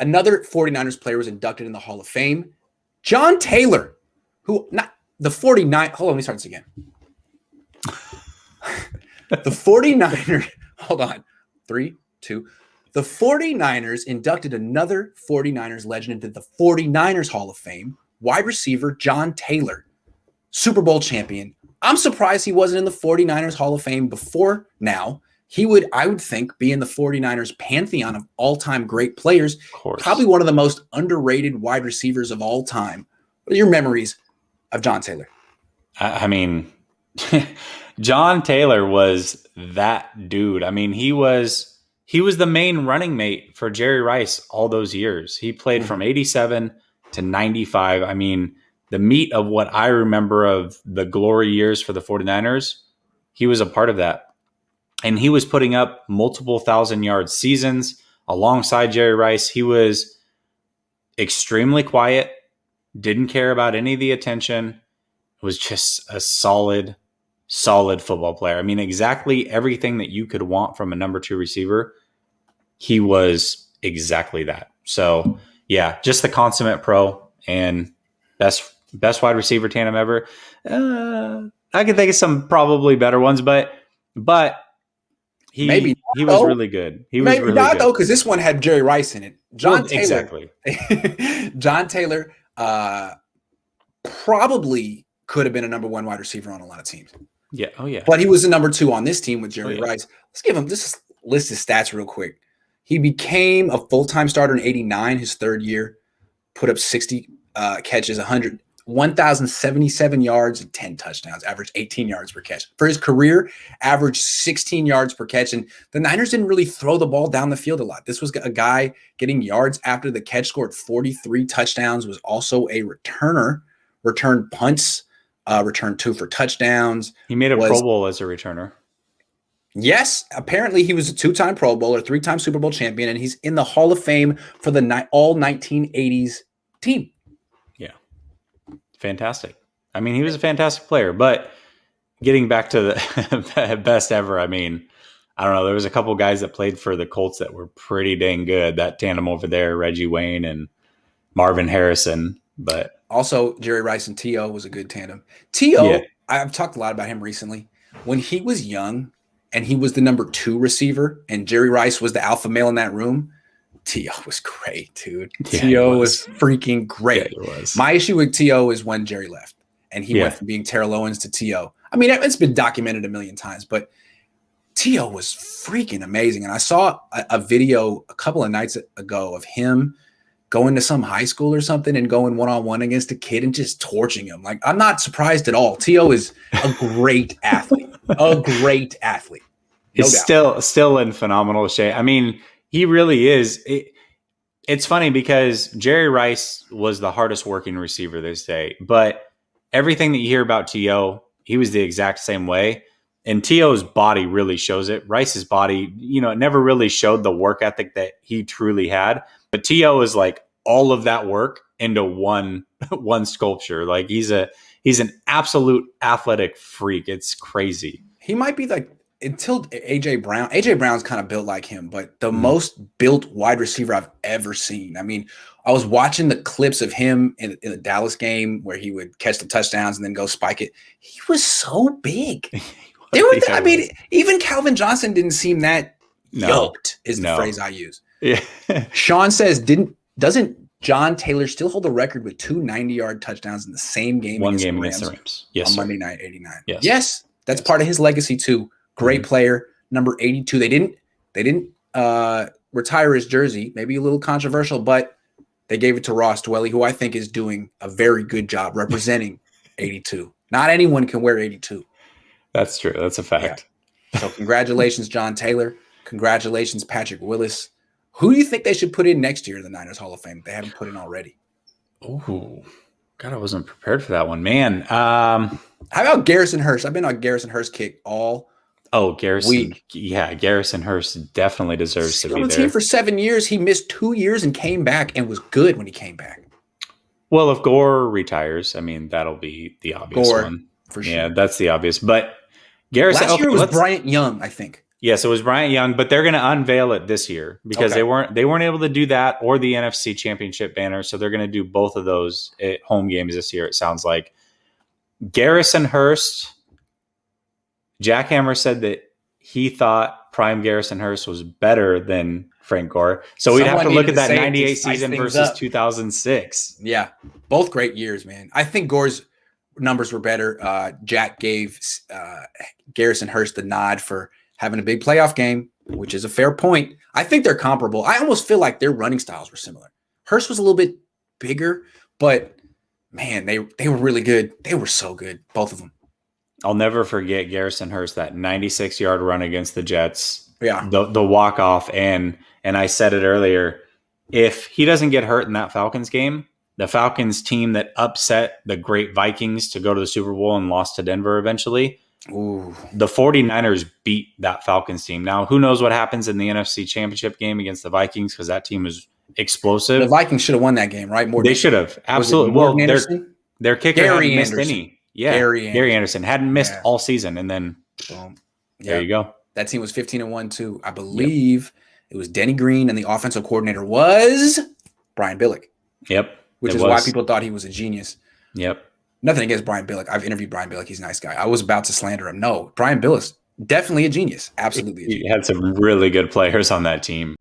Another 49ers player was inducted in the Hall of Fame. John Taylor, who not the 49. Hold on, let me start this again. The 49ers, hold on. 3, 2. The 49ers inducted another 49ers legend into the 49ers Hall of Fame, wide receiver John Taylor, Super Bowl champion. I'm surprised he wasn't in the 49ers Hall of Fame before now. He would, I would think, be in the 49ers pantheon of all-time great players. Probably one of the most underrated wide receivers of all time. What are your memories of John Taylor? I mean, John Taylor was that dude. I mean, he was the main running mate for Jerry Rice all those years. He played from 87 to 95. I mean, the meat of what I remember of the glory years for the 49ers, he was a part of that. And he was putting up multiple 1,000-yard seasons alongside Jerry Rice. He was extremely quiet, didn't care about any of the attention, was just a solid football player. I mean, exactly everything that you could want from a number 2 receiver, he was exactly that. So, yeah, just the consummate pro and best wide receiver tandem ever. I can think of some probably better ones, but he was really good. He was really good, though, because this one had Jerry Rice in it. John Taylor, exactly. John Taylor probably could have been a number 1 wide receiver on a lot of teams. Yeah. Oh yeah. But he was the number 2 on this team with Jerry Rice. Let's give him this list his stats real quick. He became a full-time starter in 89, his third year, put up 60 catches, 1,077 yards and 10 touchdowns, averaged 18 yards per catch. For his career, averaged 16 yards per catch. And the Niners didn't really throw the ball down the field a lot. This was a guy getting yards after the catch, scored 43 touchdowns, was also a returner, returned punts, returned 2 for touchdowns. He made a Pro Bowl as a returner. Yes, apparently he was a 2-time Pro Bowler, 3-time Super Bowl champion, and he's in the Hall of Fame for the all 1980s team. Yeah. Fantastic. I mean, he was a fantastic player, but getting back to the best ever, I mean, I don't know. There was a couple guys that played for the Colts that were pretty dang good. That tandem over there, Reggie Wayne and Marvin Harrison, but also Jerry Rice and T.O. was a good tandem. T.O., I've talked a lot about him recently. When he was young and he was the number 2 receiver and Jerry Rice was the alpha male in that room, T.O. was great, dude. Yeah, T.O. was freaking great. Yeah, my issue with T.O. is when Jerry left and he went from being Terrell Owens to T.O. I mean, it's been documented a million times, but T.O. was freaking amazing. And I saw a video a couple of nights ago of him going to some high school or something and going one-on-one against a kid and just torching him. Like, I'm not surprised at all. T.O. is a great athlete, No He's still in phenomenal shape. I mean, he really is. It's funny because Jerry Rice was the hardest working receiver this day, but everything that you hear about T.O., he was the exact same way. And T.O.'s body really shows it. Rice's body, it never really showed the work ethic that he truly had. But T.O. is like all of that work into one sculpture. Like he's an absolute athletic freak. It's crazy. He might be like, until A.J. Brown. A.J. Brown's kind of built like him, but the most built wide receiver I've ever seen. I mean, I was watching the clips of him in the Dallas game where he would catch the touchdowns and then go spike it. He was so big. I mean, even Calvin Johnson didn't seem that yoked, is the phrase I use. Yeah. Sean says, doesn't John Taylor still hold the record with 2 90-yard touchdowns in the same game? One game against the Rams. Yes, on Monday night, 89. Yes. That's part of his legacy too. Great player, number 82. They didn't retire his jersey. Maybe a little controversial, but they gave it to Ross Dwelly, who I think is doing a very good job representing 82. Not anyone can wear 82. That's true. That's a fact. Yeah. So congratulations, John Taylor. Congratulations, Patrick Willis. Who do you think they should put in next year in the Niners Hall of Fame if they haven't put in already? Oh, God, I wasn't prepared for that one, man. How about Garrison Hurst? I've been on Garrison Hurst kick all Garrison week. Yeah, Garrison Hurst definitely deserves to be there. On the team for 7 years. He missed 2 years and came back and was good when he came back. Well, if Gore retires, I mean, that'll be the obvious one. For sure. Yeah, that's the obvious. But Garrison last year was Bryant Young, I think. Yes, it was Bryant Young, but they're going to unveil it this year because they weren't able to do that or the NFC Championship banner. So they're going to do both of those at home games this year. It sounds like Garrison Hurst. Jack Hammer said that he thought prime Garrison Hurst was better than Frank Gore. So we'd have to look at that 98 season versus 2006. Yeah, both great years, man. I think Gore's numbers were better. Jack gave Garrison Hurst the nod for having a big playoff game, which is a fair point. I think they're comparable. I almost feel like their running styles were similar. Hurst was a little bit bigger, but man, they were really good. They were so good, both of them. I'll never forget Garrison Hurst, that 96-yard run against the Jets. Yeah. The walk-off, and I said it earlier, if he doesn't get hurt in that Falcons game, the Falcons team that upset the great Vikings to go to the Super Bowl and lost to Denver eventually, the 49ers beat that Falcons team. Now, who knows what happens in the NFC Championship game against the Vikings, because that team is explosive. The Vikings should have won that game, right? They should have. Absolutely. Well, their kicker hadn't missed any. Yeah, Gary Anderson hadn't missed all season, and then boom. There you go. That team was 15-1 too. I believe it was Denny Green, and the offensive coordinator was Brian Billick. Yep, which is why people thought he was a genius. Yep. Nothing against Brian Billick. I've interviewed Brian Billick. He's a nice guy. I was about to slander him. No, Brian Billick's definitely a genius. Absolutely a genius. He had some really good players on that team.